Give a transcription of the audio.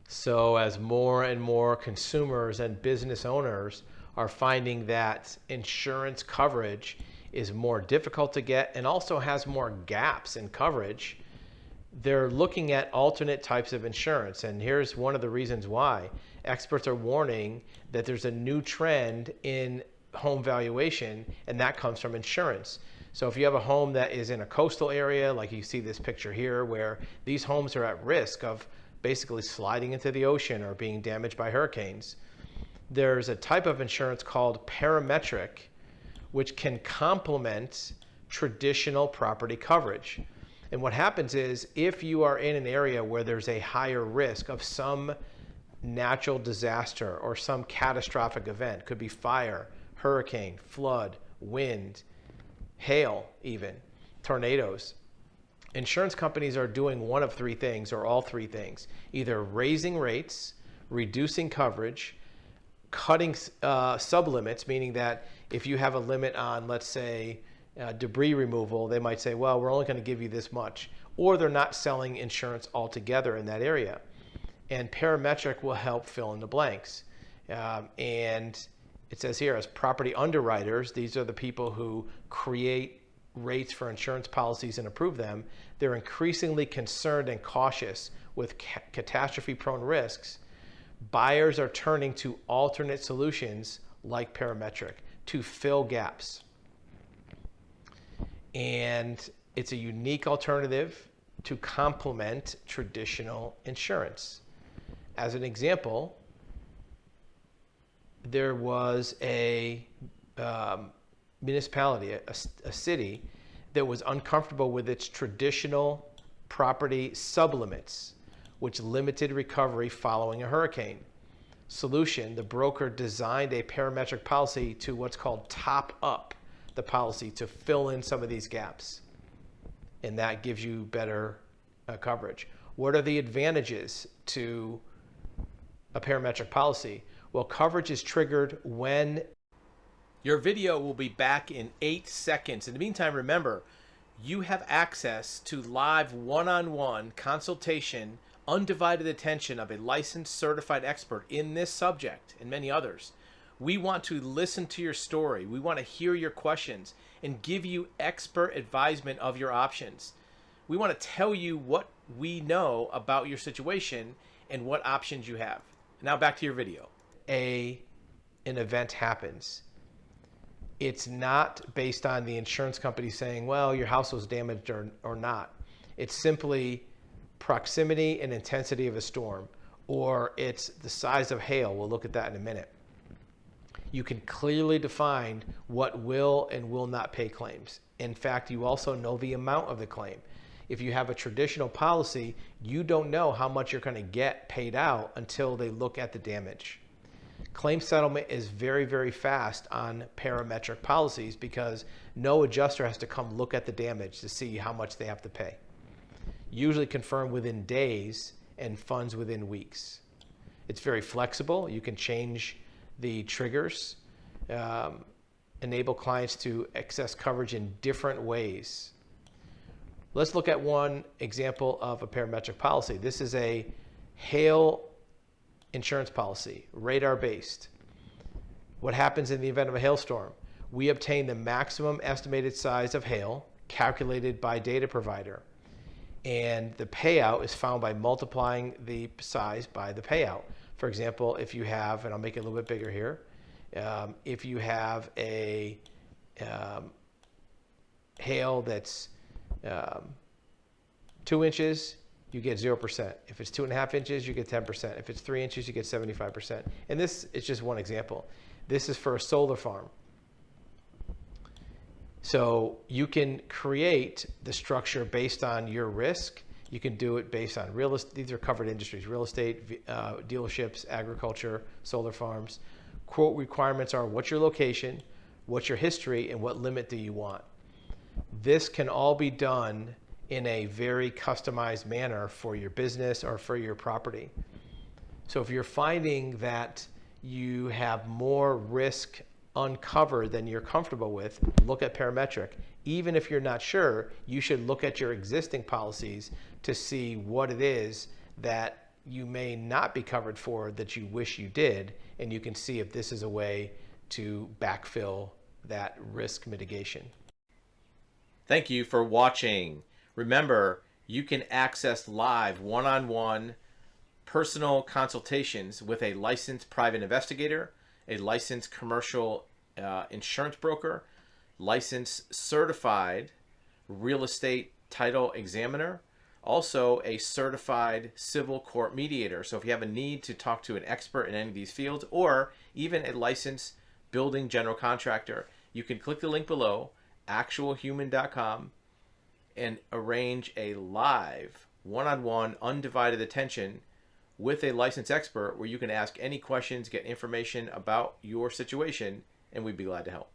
So as more and more consumers and business owners are finding that insurance coverage is more difficult to get and also has more gaps in coverage, they're looking at alternate types of insurance. And here's one of the reasons why. Experts are warning that there's a new trend in home valuation, and that comes from insurance. So if you have a home that is in a coastal area, like you see this picture here, where these homes are at risk of basically sliding into the ocean or being damaged by hurricanes, there's a type of insurance called parametric, which can complement traditional property coverage. And what happens is, if you are in an area where there's a higher risk of some natural disaster or some catastrophic event, could be fire, hurricane, flood, wind, hail, even tornadoes, insurance companies are doing one of three things, or all three things: either raising rates, reducing coverage, cutting sublimits, meaning that if you have a limit on, let's say, debris removal, they might say, well, we're only going to give you this much, or they're not selling insurance altogether in that area. And Parametric will help fill in the blanks. And it says here, as property underwriters, these are the people who create rates for insurance policies and approve them. They're increasingly concerned and cautious with catastrophe-prone risks. Buyers are turning to alternate solutions like Parametric to fill gaps. And it's a unique alternative to complement traditional insurance. As an example, there was a municipality, a city, that was uncomfortable with its traditional property sublimits, which limited recovery following a hurricane. Solution: the broker designed a parametric policy to what's called top up the policy to fill in some of these gaps. And that gives you better coverage. What are the advantages to a parametric policy? Well, coverage is triggered when... Your video will be back in 8 seconds. In the meantime, remember, you have access to live one-on-one consultation, undivided attention of a licensed certified expert in this subject and many others. We want to listen to your story. We want to hear your questions and give you expert advisement of your options. We want to tell you what we know about your situation and what options you have. Now back to your video. An event happens. It's not based on the insurance company saying, well, your house was damaged or not. It's simply proximity and intensity of a storm, or it's the size of hail. We'll look at that in a minute. You can clearly define what will and will not pay claims. In fact, you also know the amount of the claim. If you have a traditional policy, you don't know how much you're going to get paid out until they look at the damage. Claim settlement is very, very fast on parametric policies because no adjuster has to come look at the damage to see how much they have to pay. Usually confirmed within days and funds within weeks. It's very flexible. You can change the triggers, enable clients to access coverage in different ways. Let's look at one example of a parametric policy. This is a hail insurance policy, radar-based. What happens in the event of a hailstorm? We obtain the maximum estimated size of hail calculated by data provider. And the payout is found by multiplying the size by the payout. For example, if you have, and I'll make it a little bit bigger here, if you have a hail that's 2 inches, you get 0%. If it's 2.5 inches, you get 10%. If it's 3 inches, you get 75%. And this is just one example. This is for a solar farm. So you can create the structure based on your risk. You can do it based on real estate. These are covered industries: real estate, dealerships, agriculture, solar farms. Quote requirements are: what's your location, what's your history, and what limit do you want? This can all be done in a very customized manner for your business or for your property. So if you're finding that you have more risk uncovered than you're comfortable with, look at Parametric. Even if you're not sure, you should look at your existing policies to see what it is that you may not be covered for that you wish you did, and you can see if this is a way to backfill that risk mitigation. Thank you for watching. Remember, you can access live one-on-one personal consultations with a licensed private investigator, a licensed commercial insurance broker, licensed certified real estate title examiner, also a certified civil court mediator. So if you have a need to talk to an expert in any of these fields, or even a licensed building general contractor, you can click the link below, actualhuman.com, and arrange a live one-on-one undivided attention with a licensed expert where you can ask any questions, get information about your situation, and we'd be glad to help.